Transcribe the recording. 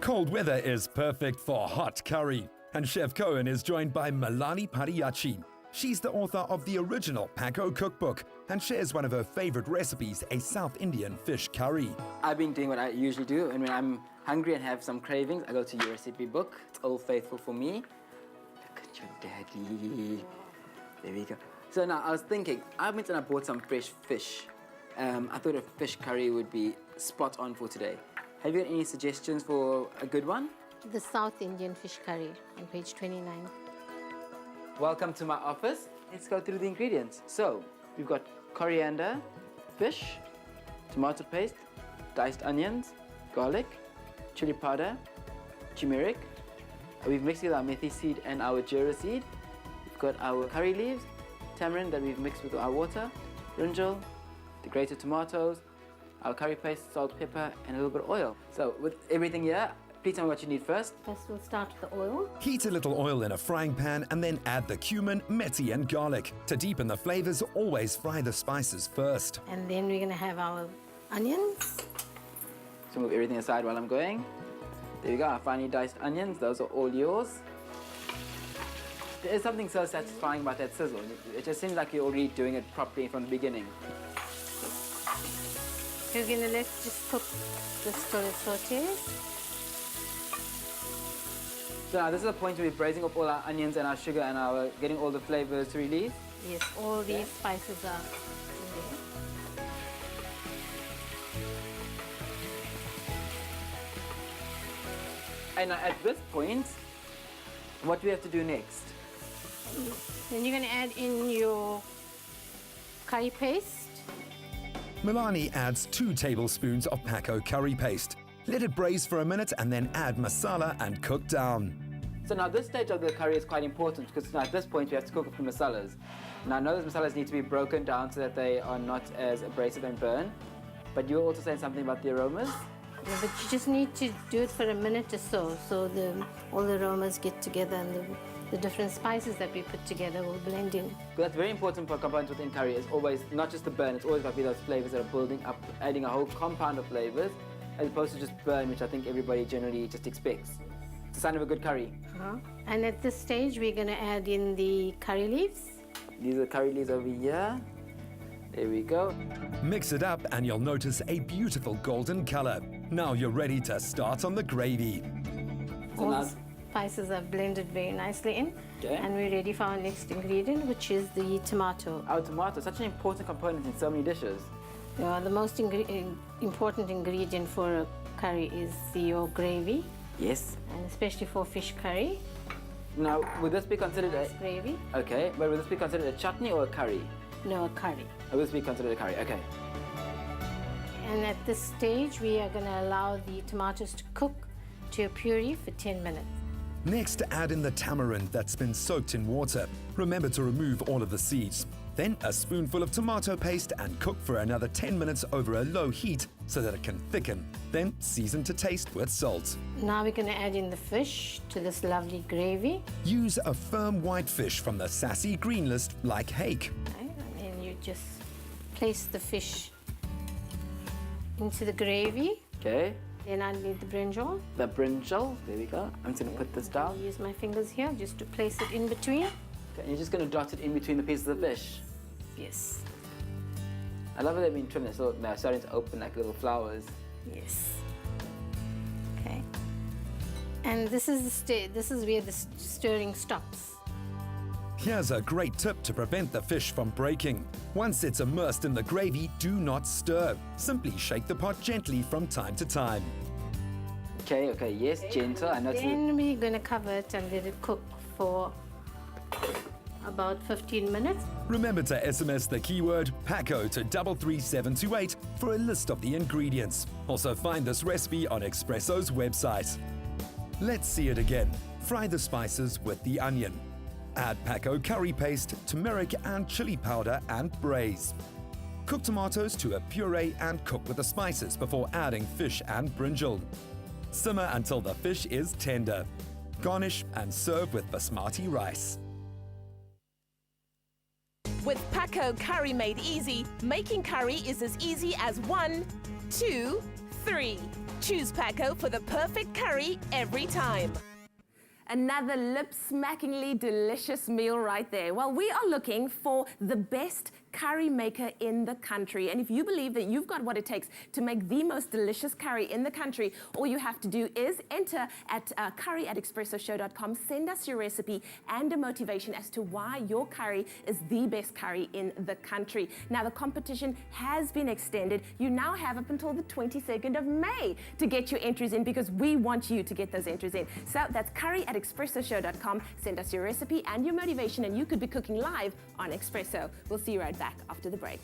Cold weather is perfect for hot curry, and Chef Cohen is joined by Milani Padiyachi. She's the author of the original Pakco cookbook and shares one of her favorite recipes, a South Indian fish curry. I've been doing what I usually do, and when I'm hungry and have some cravings, I go to your recipe book. It's Old Faithful for me. Look at your daddy. There we go. So now I was thinking, I went and I bought some fresh fish. I thought a fish curry would be spot on for today. Have you got any suggestions for a good one? The South Indian fish curry on page 29. Welcome to my office. Let's go through the ingredients. So, we've got coriander, fish, tomato paste, diced onions, garlic, chili powder, turmeric. We've mixed with our methi seed and our jeera seed. We've got our curry leaves, tamarind that we've mixed with our water, brinjal, the grated tomatoes, our curry paste, salt, pepper, and a little bit of oil. So with everything here, please tell me what you need first. First we'll start with the oil. Heat a little oil in a frying pan and then add the cumin, methi and garlic. To deepen the flavors, always fry the spices first. And then we're going to have our onions. So move everything aside while I'm going. There you go, our finely diced onions. Those are all yours. There is something so satisfying about that sizzle. It just seems like you're already doing it properly from the beginning. We're going to let's just cook this for the sauté. So now this is the point where we're braising up all our onions and our sugar and our getting all the flavors to release. Yes, all these spices are in there. And now at this point, what do we have to do next? Then you're going to add in your curry paste. Milani adds 2 tablespoons of Pakco curry paste. Let it braise for a minute and then add masala and cook down. So now this stage of the curry is quite important because now at this point we have to cook up the masalas. Now I know those masalas need to be broken down so that they are not as abrasive and burn. But you were also saying something about the aromas? Yeah, but you just need to do it for a minute or so, all the aromas get together and the different spices that we put together will blend in. That's very important for components within curry. It's always not just the burn, it's always got to be those flavors that are building up, adding a whole compound of flavors, as opposed to just burn, which I think everybody generally just expects. It's a sign of a good curry. And at this stage, we're going to add in the curry leaves. These are the curry leaves over here. There we go. Mix it up and you'll notice a beautiful golden color. Now you're ready to start on the gravy. So All now, the spices are blended very nicely in. Okay. And we're ready for our next ingredient, which is the tomato. our tomato, such an important component in so many dishes. The most important ingredient for a curry is your gravy, Yes. and especially for fish curry. Now, would this be considered a... Gravy? Okay, but would this be considered a chutney or a curry? No, a curry. Or would this be considered a curry? Okay. And at this stage, we are going to allow the tomatoes to cook to a puree for 10 minutes. Next, add in the tamarind that's been soaked in water. Remember to remove all of the seeds. Then a spoonful of tomato paste and cook for another 10 minutes over a low heat so that it can thicken. Then season to taste with salt. Now we're going to add in the fish to this lovely gravy. Use a firm white fish from the sassy green list like hake. Okay, and then you just place the fish into the gravy. Okay. Then I need the brinjal. The brinjal. There we go. I'm just going to put this down. I'll use my fingers here just to place it in between. Okay, and you're just going to dot it in between the pieces of fish. Yes. I love how they've been trimmed. So they're starting to open like little flowers. Yes. Okay. And this is where the stirring stops. Here's a great tip to prevent the fish from breaking. Once it's immersed in the gravy, do not stir. Simply shake the pot gently from time to time. Okay, yes, gentle. I know. Then we're going to cover it and let it cook for about 15 minutes. Remember to SMS the keyword Pakco to 33728 for a list of the ingredients. Also find this recipe on Espresso's website. Let's see it again. Fry the spices with the onion. Add Pakco curry paste, turmeric and chili powder and braise. Cook tomatoes to a puree and cook with the spices before adding fish and brinjal. Simmer until the fish is tender. Garnish and serve with basmati rice. With Pakco Curry Made Easy, making curry is as easy as 1, 2, 3. Choose Pakco for the perfect curry every time. Another lip-smackingly delicious meal right there. Well, we are looking for the best curry maker in the country. And if you believe that you've got what it takes to make the most delicious curry in the country, all you have to do is enter at curry@expressoshow.com, send us your recipe and a motivation as to why your curry is the best curry in the country. Now, the competition has been extended. You now have up until the 22nd of May to get your entries in, because we want you to get those entries in. So that's curry@expressoshow.com. Send us your recipe and your motivation, and you could be cooking live on Expresso. We'll see you right back after the break.